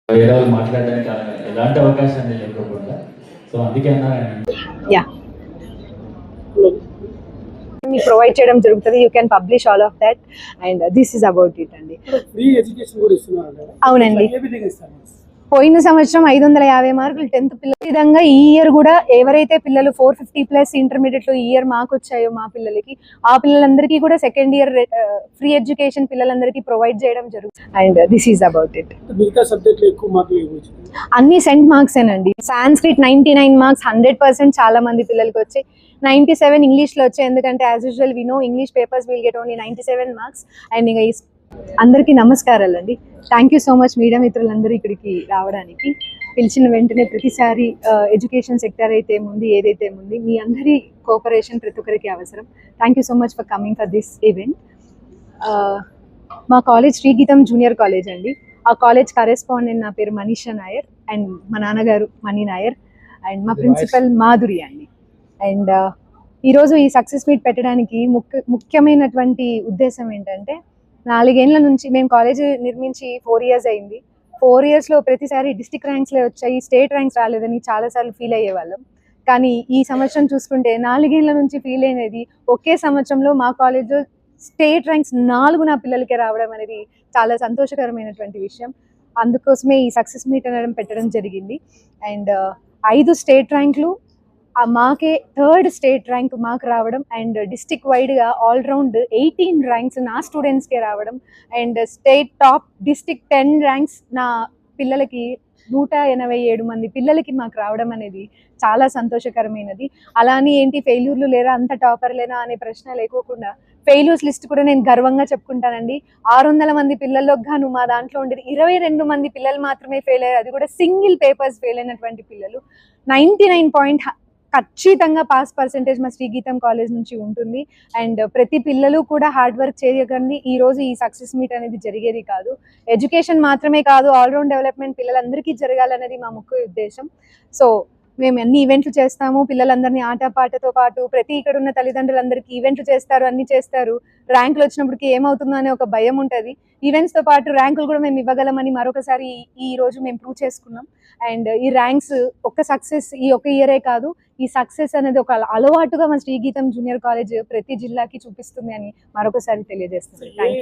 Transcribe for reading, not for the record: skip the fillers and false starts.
వేరే వాళ్ళు మాట్లాడడానికి ఎలాంటి అవకాశాన్ని లేకపోకుండా సో అందుకే యా మీ ప్రొవైడ్ చేయడం జరుగుతుంది. You can publish all of that and this is about it అండి. అవునండి, పోయిన సంవత్సరం 550 మార్కులు 10th పిల్లల విధంగా ఈ ఇయర్ కూడా ఎవరైతే పిల్లలు 450+ ఇంటర్మీడియట్ లో ఈ ఇయర్ మార్క్ వచ్చాయో మా పిల్లలకి, ఆ పిల్లలందరికీ కూడా సెకండ్ ఇయర్ ఫ్రీ ఎడ్యుకేషన్ పిల్లలందరికీ ప్రొవైడ్ చేయడం జరుగుతుంది and this is about it. అన్ని సెంట్ మార్క్స్ ఏనండి. సాంస్క్రిట్ 99 మార్క్స్ 100% చాలా మంది పిల్లలకి వచ్చాయి. 97 ఇంగ్లీష్ లో వచ్చాయి. ఎందుకంటే as usual we know English papers will get only 97 marks. And ఇంకా అందరికీ నమస్కారాలండి. Thank you so much media మిత్రులందరూ ఇక్కడికి రావడానికి. పిలిచిన వెంటనే ప్రతిసారి ఎడ్యుకేషన్ సెక్టర్ అయితే ఏముంది ఏదైతే ఏముంది మీ అందరి కోఆపరేషన్ ప్రతి ఒక్కరికి అవసరం. Thank you so much for coming for this event. మా కాలేజ్ శ్రీగీతం జూనియర్ కాలేజ్ అండి. ఆ కాలేజ్ కరెస్పాండెంట్ నా పేరు మనీషా నాయర్ అండ్ మా నాన్నగారు మణి నాయర్ అండ్ మా ప్రిన్సిపల్ మాధురి అండి. అండ్ ఈరోజు ఈ సక్సెస్ మీట్ పెట్టడానికి ముఖ్యమైనటువంటి ఉద్దేశం ఏంటంటే, 4 ఏళ్ల నుంచి మేము కాలేజ్ నిర్మించి 4 years అయింది. 4 years లో ప్రతిసారి డిస్ట్రిక్ట్ ర్యాంక్స్లే వచ్చాయి, స్టేట్ ర్యాంక్స్ రాలేదని చాలాసార్లు ఫీల్ అయ్యేవాళ్ళం. కానీ ఈ సంవత్సరం చూసుకుంటే 4 ఏళ్ల నుంచి ఫీల్ అయినది ఒకే సంవత్సరంలో మా కాలేజ్లో స్టేట్ ర్యాంక్స్ 4 నా పిల్లలకే రావడం అనేది చాలా సంతోషకరమైనటువంటి విషయం. అందుకోసమే ఈ సక్సెస్ మీట్ అనడం పెట్టడం జరిగింది. అండ్ 5 స్టేట్ ర్యాంకులు మాకే 3rd స్టేట్ ర్యాంక్ మాకు రావడం అండ్ డిస్టిక్ వైడ్గా ఆల్రౌండ్ 18 ర్యాంక్స్ నా స్టూడెంట్స్కే రావడం and state top district 10 ranks నా పిల్లలకి 187 మంది పిల్లలకి మాకు రావడం అనేది చాలా సంతోషకరమైనది. అలానే ఏంటి ఫెయిల్యూర్లు లేరా, అంత టాపర్లేనా అనే ప్రశ్న లేకోకుండా ఫెయిల్యూర్స్ లిస్ట్ కూడా నేను గర్వంగా చెప్పుకుంటానండి. 600 మంది పిల్లల్లో గాను మా దాంట్లో ఉండేది 22 మంది పిల్లలు మాత్రమే ఫెయిల్ అయ్యారు. అది కూడా సింగిల్ పేపర్స్ ఫెయిల్ అయినటువంటి పిల్లలు. 99 ఖచ్చితంగా పాస్ పర్సెంటేజ్ మా శ్రీగీతం కాలేజ్ నుంచి ఉంటుంది. అండ్ ప్రతి పిల్లలు కూడా హార్డ్ వర్క్ చేయకండి ఈ రోజు ఈ సక్సెస్ మీట్ అనేది జరిగేది కాదు. ఎడ్యుకేషన్ మాత్రమే కాదు, ఆల్రౌండ్ డెవలప్మెంట్ పిల్లలందరికీ జరగాలనేది మా ముఖ్య ఉద్దేశం. సో మేము అన్ని ఈవెంట్లు చేస్తాము. పిల్లలందరినీ ఆటపాటతో పాటు ప్రతి ఇక్కడ ఉన్న తల్లిదండ్రులందరికీ ఈవెంట్లు చేస్తారు, అన్ని చేస్తారు. ర్యాంకులు వచ్చినప్పటికీ ఏమవుతుందో అనే ఒక భయం ఉంటుంది. ఈవెంట్స్తో పాటు ర్యాంకులు కూడా మేము ఇవ్వగలమని మరొకసారి ఈ రోజు మేము ప్రూవ్ చేసుకున్నాం. అండ్ ఈ ర్యాంక్స్ ఒక సక్సెస్ ఈ ఒక ఇయరే కాదు, ఈ సక్సెస్ అనేది ఒక అలవాటుగా మన శ్రీగీతం జూనియర్ కాలేజ్ ప్రతి జిల్లాకి చూపిస్తుంది అని మరొకసారి తెలియజేస్తుంది. Thank you.